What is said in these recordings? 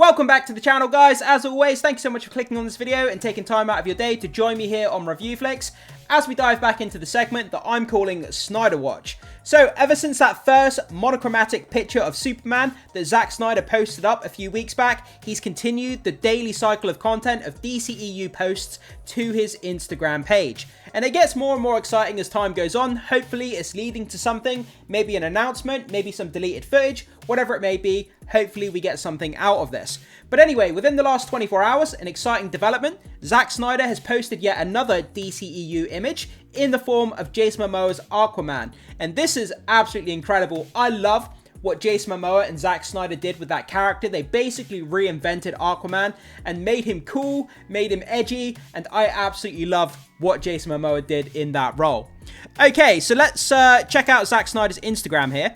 Welcome back to the channel, guys. As always, thank you so much for clicking on this video and taking time out of your day to join me here on Review Flicks as we dive back into the segment that I'm calling Snyder Watch. So, ever since that first monochromatic picture of Superman that Zack Snyder posted up a few weeks back, he's continued the daily cycle of content of DCEU posts to his Instagram page. And it gets more and more exciting as time goes on. Hopefully, it's leading to something, maybe an announcement, maybe some deleted footage, whatever it may be. Hopefully, we get something out of this. But anyway, within the last 24 hours, an exciting development. Zack Snyder has posted yet another DCEU image in the form of Jason Momoa's Aquaman. And this is absolutely incredible. I love what Jason Momoa and Zack Snyder did with that character. They basically reinvented Aquaman and made him cool, made him edgy, and I absolutely love what Jason Momoa did in that role. Okay, so let's check out Zack Snyder's Instagram here.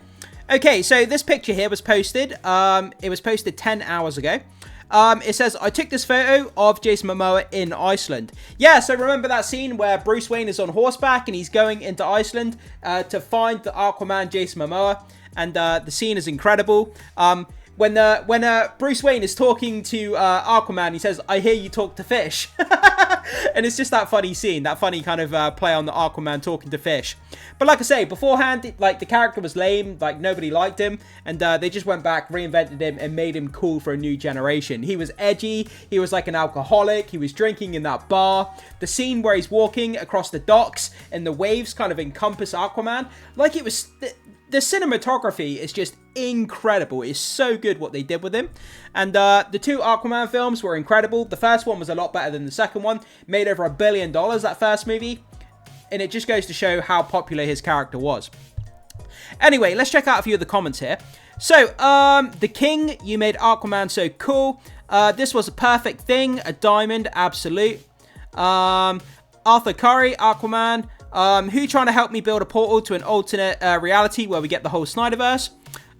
Okay, so this picture here was posted. It was posted 10 hours ago. It says, I took this photo of Jason Momoa in Iceland. Yeah, so remember that scene where Bruce Wayne is on horseback and he's going into Iceland to find the Aquaman Jason Momoa. And the scene is incredible. When Bruce Wayne is talking to Aquaman, he says, I hear you talk to fish. And it's just that funny scene, that funny kind of play on the Aquaman talking to fish. But like I say, beforehand, like the character was lame, like nobody liked him. And they just went back, reinvented him and made him cool for a new generation. He was edgy, he was like an alcoholic, he was drinking in that bar. The scene where he's walking across the docks and the waves kind of encompass Aquaman, like it was... The cinematography is just incredible. It's so good what they did with him. And the two Aquaman films were incredible. The first one was a lot better than the second one. Made over $1 billion, that first movie. And it just goes to show how popular his character was. Anyway, let's check out a few of the comments here. So, The King, you made Aquaman so cool. This was a perfect thing. A diamond, absolute. Arthur Curry, Aquaman. Who trying to help me build a portal to an alternate reality where we get the whole SnyderVerse?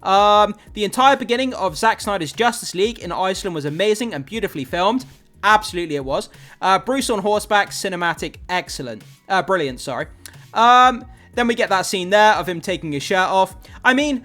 The entire beginning of Zack Snyder's Justice League in Iceland was amazing and beautifully filmed. Absolutely it was. Bruce on horseback, cinematic, excellent. Brilliant, sorry. Then we get that scene there of him taking his shirt off. I mean,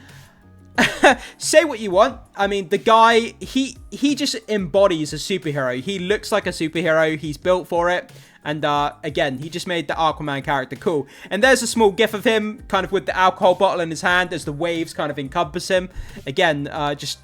say what you want. I mean, the guy, he just embodies a superhero. He looks like a superhero. He's built for it. And again, he just made the Aquaman character cool. And there's a small gif of him kind of with the alcohol bottle in his hand as the waves kind of encompass him. Again, just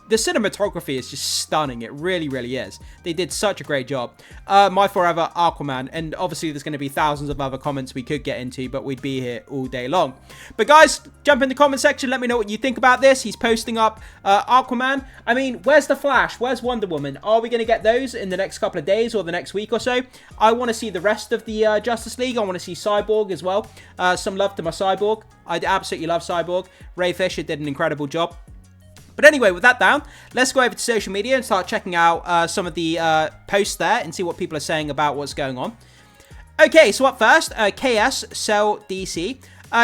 the cinematography is just stunning. It really, really is. They did such a great job. My forever Aquaman. And obviously there's going to be thousands of other comments we could get into, but we'd be here all day long. But guys, jump in the comment section. Let me know what you think about this. He's posting up Aquaman. I mean, where's the Flash? Where's Wonder Woman? Are we going to get those in the next couple of days or the next week or so? I want to see the rest of the Justice League. I want to see Cyborg as well. Some love to my Cyborg. I absolutely love Cyborg. Ray Fisher did an incredible job. But anyway, with that down, let's go over to social media and start checking out some of the posts there and see what people are saying about what's going on. Okay, so up first, KS, Sell DC.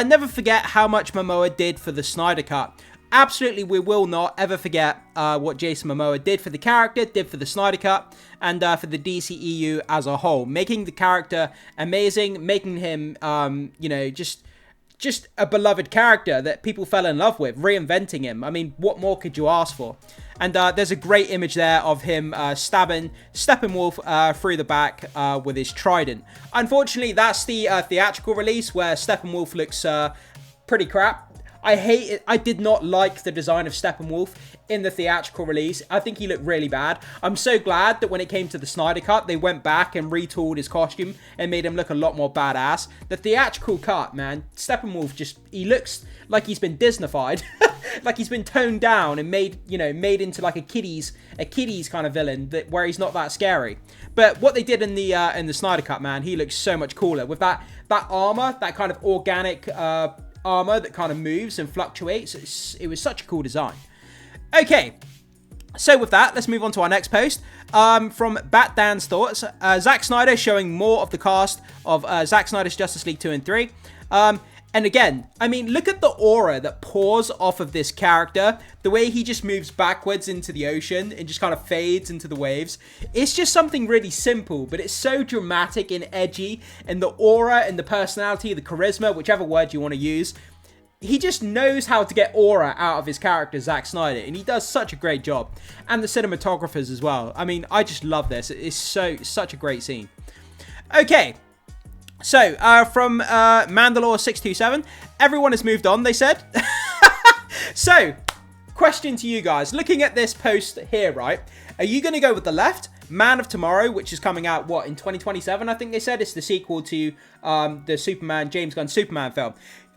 Never forget how much Momoa did for the Snyder Cut. Absolutely, we will not ever forget what Jason Momoa did for the character, did for the Snyder Cut, and for the DCEU as a whole. Making the character amazing, making him, you know, just a beloved character that people fell in love with, reinventing him. I mean, what more could you ask for? And there's a great image there of him stabbing Steppenwolf through the back with his trident. Unfortunately, that's the theatrical release where Steppenwolf looks pretty crap. I hate it. I did not like the design of Steppenwolf in the theatrical release. I think he looked really bad. I'm so glad that when it came to the Snyder Cut, they went back and retooled his costume and made him look a lot more badass. The theatrical cut, man, Steppenwolf he looks like he's been Disneyfied. Like he's been toned down and made into like a kiddies kind of villain where he's not that scary. But what they did in the Snyder Cut, man, he looks so much cooler with that armor, that kind of organic armor that kind of moves and fluctuates. It was such a cool design. Okay, so with that, let's move on to our next post. From Bat Dan's Thoughts, Zack Snyder showing more of the cast of Zack Snyder's Justice League 2 and 3. And again, I mean, look at the aura that pours off of this character. The way he just moves backwards into the ocean and just kind of fades into the waves. It's just something really simple, but it's so dramatic and edgy. And the aura and the personality, the charisma, whichever word you want to use. he just knows how to get aura out of his character, Zack Snyder, and he does such a great job. And the cinematographers as well. I mean, I just love this. It's such a great scene. Okay, so from Mandalore627, everyone has moved on, they said. So, question to you guys. Looking at this post here, right? Are you going to go with the left? Man of Tomorrow, which is coming out, what, in 2027, I think they said? It's the sequel to the Superman, James Gunn Superman film.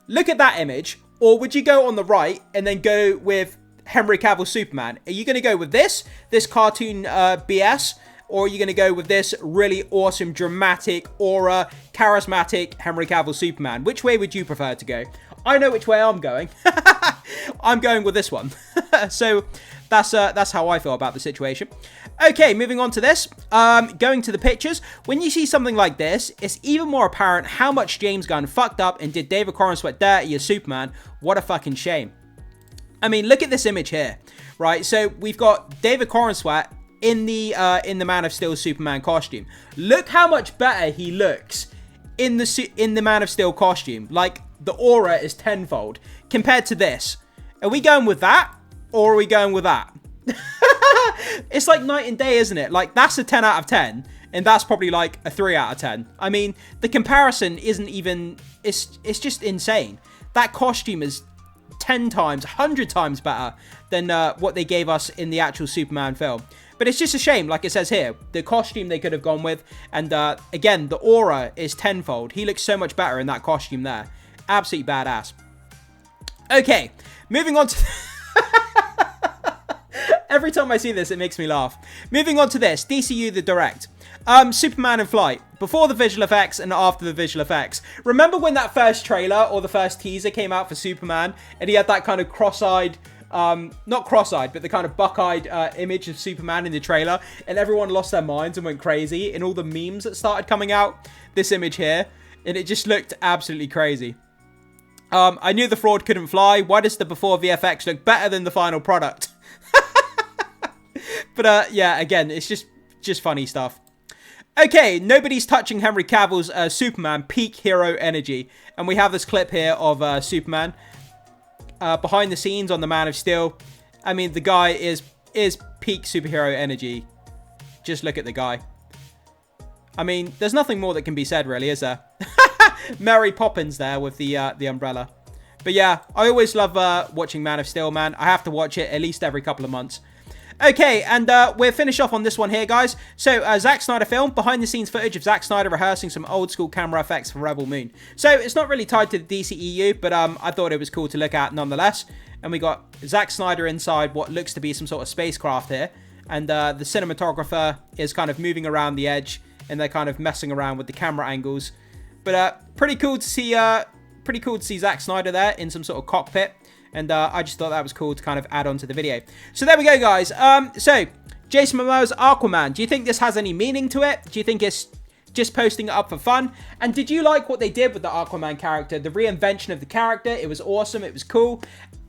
Look at that image. Or would you go on the right and then go with Henry Cavill Superman? Are you going to go with this cartoon BS? Or are you going to go with this really awesome, dramatic, aura, charismatic Henry Cavill Superman? Which way would you prefer to go? I know which way I'm going. I'm going with this one. So that's how I feel about the situation. Okay, moving on to this. Going to the pictures. When you see something like this, it's even more apparent how much James Gunn fucked up and did David Corenswet dirty as Superman. What a fucking shame. I mean, look at this image here, right? So we've got David Corenswet in the Man of Steel Superman costume. Look how much better he looks in the Man of Steel costume. Like, the aura is tenfold compared to this. Are we going with that, or are we going with that? It's like night and day, isn't it? Like, that's a 10 out of 10, and that's probably like a 3 out of 10. I mean, the comparison isn't even... It's just insane. That costume is 10 times, 100 times better than what they gave us in the actual Superman film. But it's just a shame, like it says here, the costume they could have gone with, and again, the aura is tenfold. He looks so much better in that costume there. Absolutely badass. Okay, moving on to... Every time I see this, it makes me laugh. Moving on to this, DCEU the Direct. Superman in flight. Before the visual effects and after the visual effects. Remember when that first trailer or the first teaser came out for Superman, and he had that kind of cross-eyed... not cross-eyed, but the kind of buck-eyed image of Superman in the trailer, and everyone lost their minds and went crazy, and all the memes that started coming out, this image here, and it just looked absolutely crazy. I knew the fraud couldn't fly. Why does the before VFX look better than the final product? But yeah, again, it's just funny stuff. Okay, nobody's touching Henry Cavill's Superman peak hero energy, and we have this clip here of Superman behind the scenes on the Man of Steel. I mean, the guy is peak superhero energy. Just look at the guy. I mean, there's nothing more that can be said, really, is there? Mary Poppins there with the umbrella. But yeah, I always love watching Man of Steel, man. I have to watch it at least every couple of months. Okay, and we'll finish off on this one here, guys. So, Zack Snyder film, behind-the-scenes footage of Zack Snyder rehearsing some old-school camera effects for Rebel Moon. So, it's not really tied to the DCEU, but I thought it was cool to look at nonetheless. And we got Zack Snyder inside what looks to be some sort of spacecraft here. And the cinematographer is kind of moving around the edge, and they're kind of messing around with the camera angles. But pretty cool to see Zack Snyder there in some sort of cockpit. And I just thought that was cool to kind of add on to the video. So there we go, guys. So, Jason Momoa's Aquaman. Do you think this has any meaning to it? Do you think it's just posting it up for fun? And did you like what they did with the Aquaman character? The reinvention of the character. It was awesome. It was cool.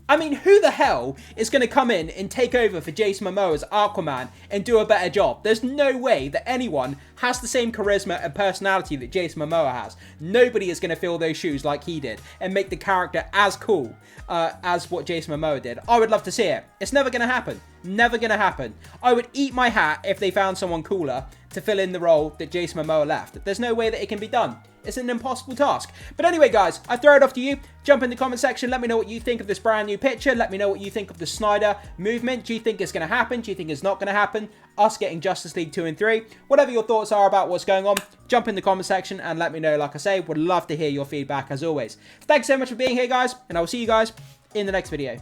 I mean, who the hell is going to come in and take over for Jason Momoa's Aquaman and do a better job? There's no way that anyone has the same charisma and personality that Jason Momoa has. Nobody is going to fill those shoes like he did and make the character as cool as what Jason Momoa did. I would love to see it. It's never going to happen. Never going to happen. I would eat my hat if they found someone cooler to fill in the role that Jason Momoa left. There's no way that it can be done. It's an impossible task. But anyway, guys, I throw it off to you. Jump in the comment section. Let me know what you think of this brand new picture. Let me know what you think of the Snyder movement. Do you think it's going to happen? Do you think it's not going to happen? Us getting Justice League 2 and 3. Whatever your thoughts are about what's going on, jump in the comment section and let me know. Like I say, would love to hear your feedback as always. Thanks so much for being here, guys, and I will see you guys in the next video.